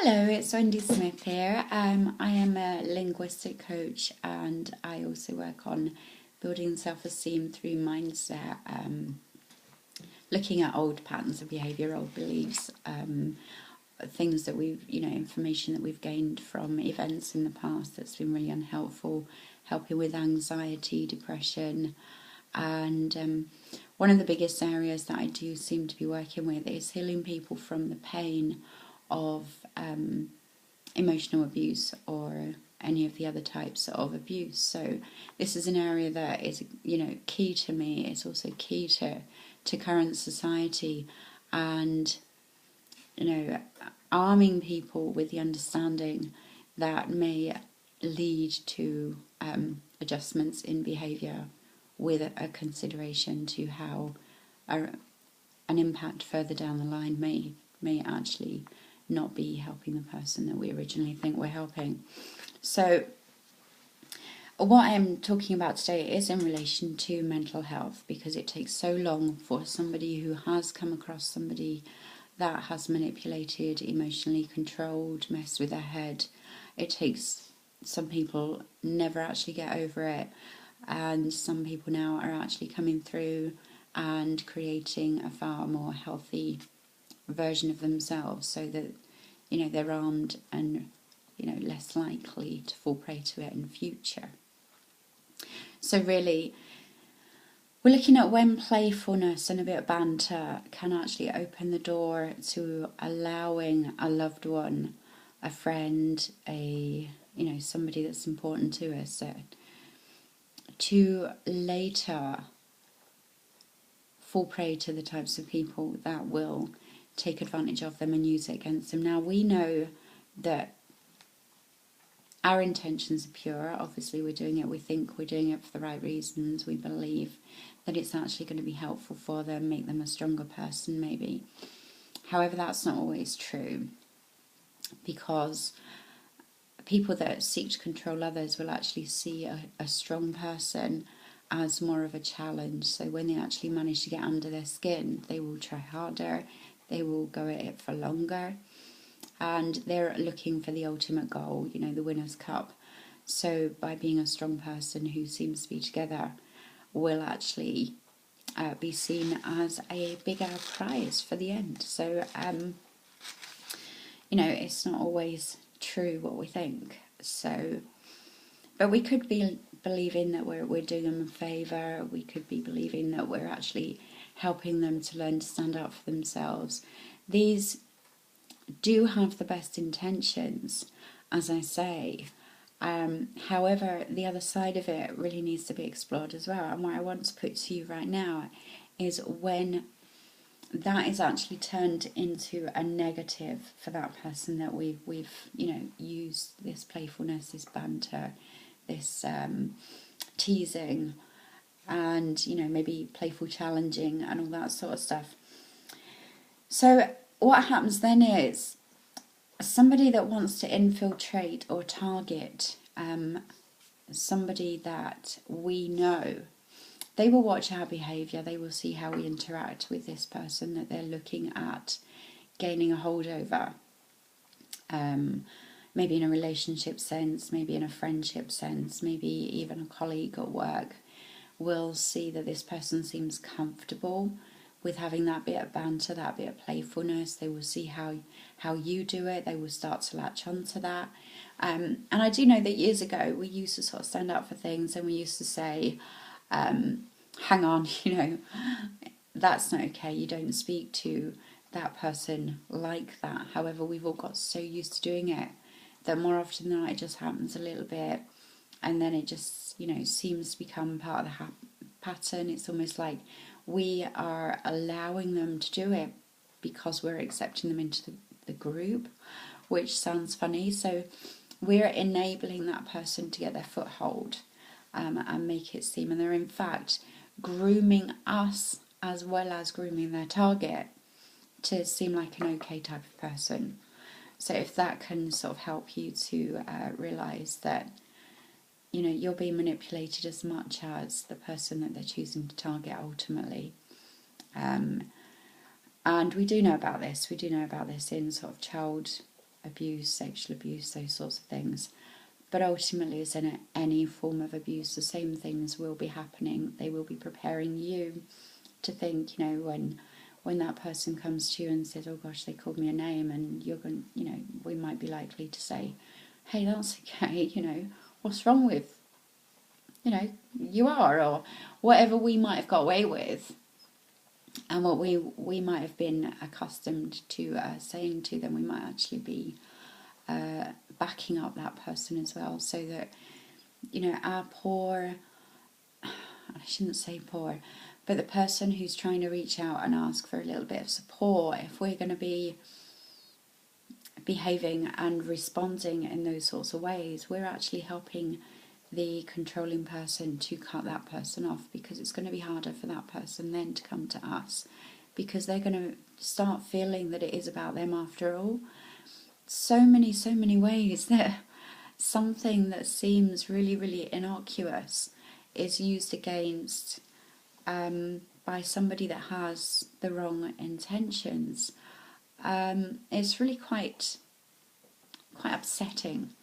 Hello, it's Wendy Smith here. I am a linguistic coach and I also work on building self-esteem through mindset, looking at old patterns of behaviour, old beliefs, things that information that we've gained from events in the past that's been really unhelpful, helping with anxiety, depression, and one of the biggest areas that I do seem to be working with is healing people from the pain of emotional abuse or any of the other types of abuse. So this is an area that is, key to me. It's also key to current society, and arming people with the understanding that may lead to adjustments in behaviour with a consideration to how an impact further down the line may actually not be helping the person that we originally think we're helping. So what I'm talking about today is in relation to mental health, because it takes so long for somebody who has come across somebody that has manipulated, emotionally controlled, messed with their head. It takes some people never actually get over it, and some people now are actually coming through and creating a far more healthy version of themselves, so that they're armed and less likely to fall prey to it in the future. So really, we're looking at when playfulness and a bit of banter can actually open the door to allowing a loved one, a friend, somebody that's important to us, to later fall prey to the types of people that will take advantage of them and use it against them. Now, we know that our intentions are pure. Obviously, we think we're doing it for the right reasons. We believe that it's actually going to be helpful for them, make them a stronger person maybe. However, that's not always true, because people that seek to control others will actually see a strong person as more of a challenge. So when they actually manage to get under their skin, they will try harder, they will go at it for longer, and they're looking for the ultimate goal, the winner's cup. So by being a strong person who seems to be together, will actually be seen as a bigger prize for the end. So it's not always true what we think. So, but we could be believing that we're doing them a favour. We could be believing that we're actually helping them to learn to stand up for themselves. These do have the best intentions, as I say. However, the other side of it really needs to be explored as well. And what I want to put to you right now is when that is actually turned into a negative for that person that we've used this playfulness, this banter, this teasing, and maybe playful challenging and all that sort of stuff. So what happens then is somebody that wants to infiltrate or target somebody that we know, they will watch our behaviour, they will see how we interact with this person that they're looking at gaining a hold over. Maybe in a relationship sense, maybe in a friendship sense, maybe even a colleague at work will see that this person seems comfortable with having that bit of banter, that bit of playfulness. They will see how you do it. They will start to latch onto that. And I do know that years ago we used to sort of stand up for things, and we used to say, hang on, that's not okay. You don't speak to that person like that. However, we've all got so used to doing it that more often than not it just happens a little bit, and then it just seems to become part of the pattern. It's almost like we are allowing them to do it because we're accepting them into the group, which sounds funny. So we're enabling that person to get their foothold and make it seem, and they're in fact grooming us as well as grooming their target to seem like an okay type of person. So if that can sort of help you to realise that you're being manipulated as much as the person that they're choosing to target ultimately. And we do know about this. We do know about this in sort of child abuse, sexual abuse, those sorts of things. But ultimately, as in any form of abuse, the same things will be happening. They will be preparing you to think, when that person comes to you and says, oh gosh, they called me a name, and you're going, we might be likely to say, hey, that's okay, what's wrong with, you are, or whatever we might have got away with, and what we might have been accustomed to saying to them, we might actually be backing up that person as well, so that, our poor, I shouldn't say poor, but the person who's trying to reach out and ask for a little bit of support, if we're going to be behaving and responding in those sorts of ways, we're actually helping the controlling person to cut that person off, because it's going to be harder for that person then to come to us, because they're going to start feeling that it is about them after all. So many ways that something that seems really, really innocuous is used against by somebody that has the wrong intentions. It's really quite upsetting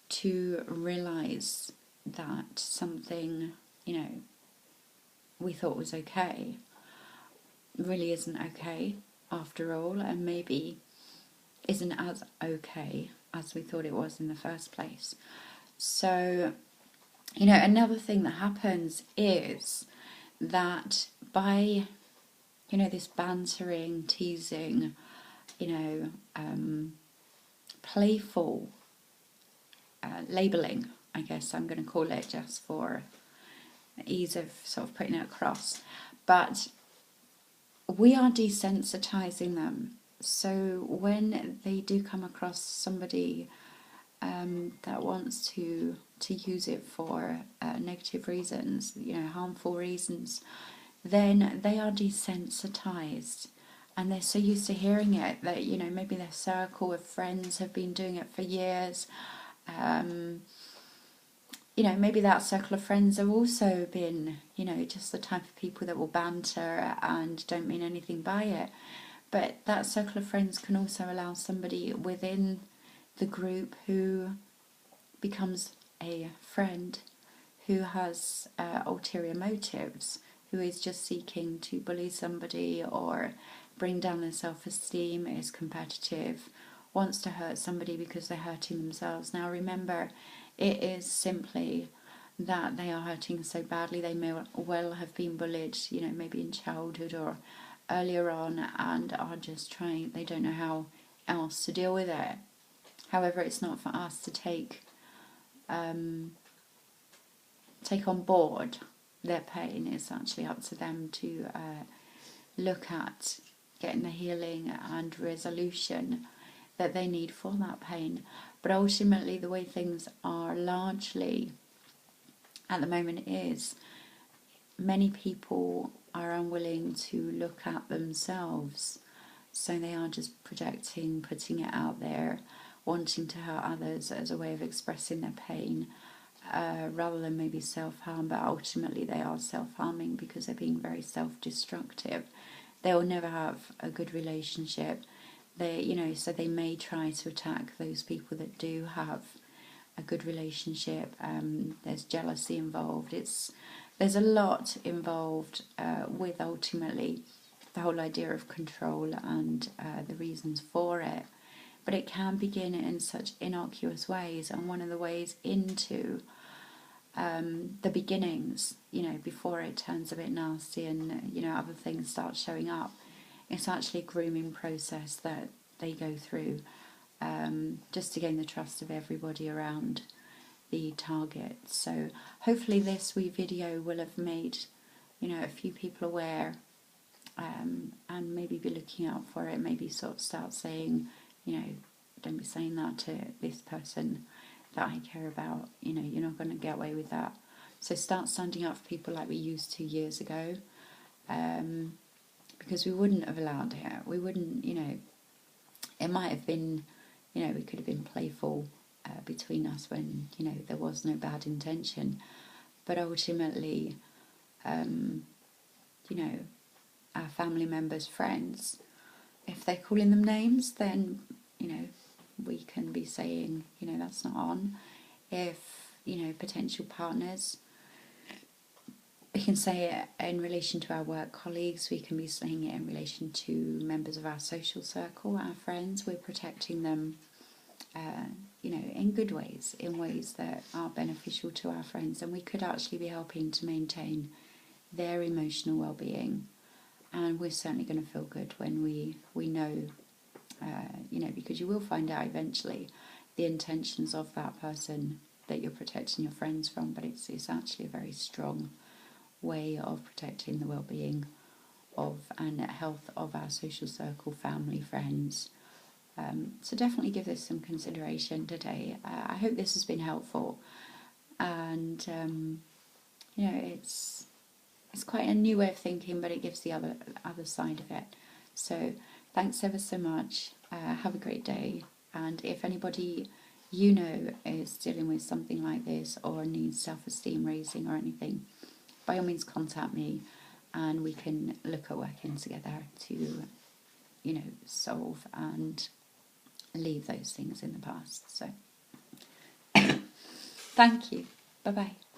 to realise that something, we thought was okay really isn't okay after all, and maybe isn't as okay as we thought it was in the first place. So, another thing that happens is that by, this bantering, teasing, playful labelling, I guess I'm going to call it, just for ease of sort of putting it across. But we are desensitizing them. So when they do come across somebody that wants to use it for negative reasons, harmful reasons, then they are desensitized, and they're so used to hearing it that maybe their circle of friends have been doing it for years. Maybe that circle of friends have also been just the type of people that will banter and don't mean anything by it. But that circle of friends can also allow somebody within the group who becomes a friend, who has ulterior motives, who is just seeking to bully somebody or bring down their self-esteem, is competitive, wants to hurt somebody because they're hurting themselves. Now remember, it is simply that they are hurting so badly. They may well have been bullied, maybe in childhood or earlier on, and are just trying, they don't know how else to deal with it. However, it's not for us to take on board their pain. It's actually up to them to look at getting the healing and resolution that they need for that pain. But ultimately, the way things are largely at the moment is many people are unwilling to look at themselves, so they are just projecting, putting it out there, wanting to hurt others as a way of expressing their pain, rather than maybe self-harm. But ultimately they are self-harming because they're being very self-destructive. They will never have a good relationship. So they may try to attack those people that do have a good relationship. There's jealousy involved. There's a lot involved with ultimately the whole idea of control and the reasons for it. But it can begin in such innocuous ways, and one of the ways into the beginnings, before it turns a bit nasty and other things start showing up, it's actually a grooming process that they go through, just to gain the trust of everybody around the target. So hopefully this wee video will have made a few people aware, and maybe be looking out for it. Maybe sort of start saying, don't be saying that to this person that I care about. You're not going to get away with that. So start standing up for people like we used to years ago, because we wouldn't have allowed it. We wouldn't, it might have been, we could have been playful between us when, there was no bad intention. But ultimately, our family members, friends, if they're calling them names, then, we can be saying, that's not on. If, potential partners, we can say it in relation to our work colleagues, we can be saying it in relation to members of our social circle, our friends. We're protecting them, in good ways, in ways that are beneficial to our friends, and we could actually be helping to maintain their emotional well-being. And we're certainly going to feel good when we know, because you will find out eventually the intentions of that person that you're protecting your friends from, but it's actually a very strong way of protecting the well-being of and health of our social circle, family, friends. So definitely give this some consideration today. I hope this has been helpful, and it's quite a new way of thinking, but it gives the other side of it. So thanks ever so much. Have a great day, and if anybody is dealing with something like this or needs self-esteem raising or anything, by all means contact me, and we can look at working together to solve and leave those things in the past. So thank you. Bye bye.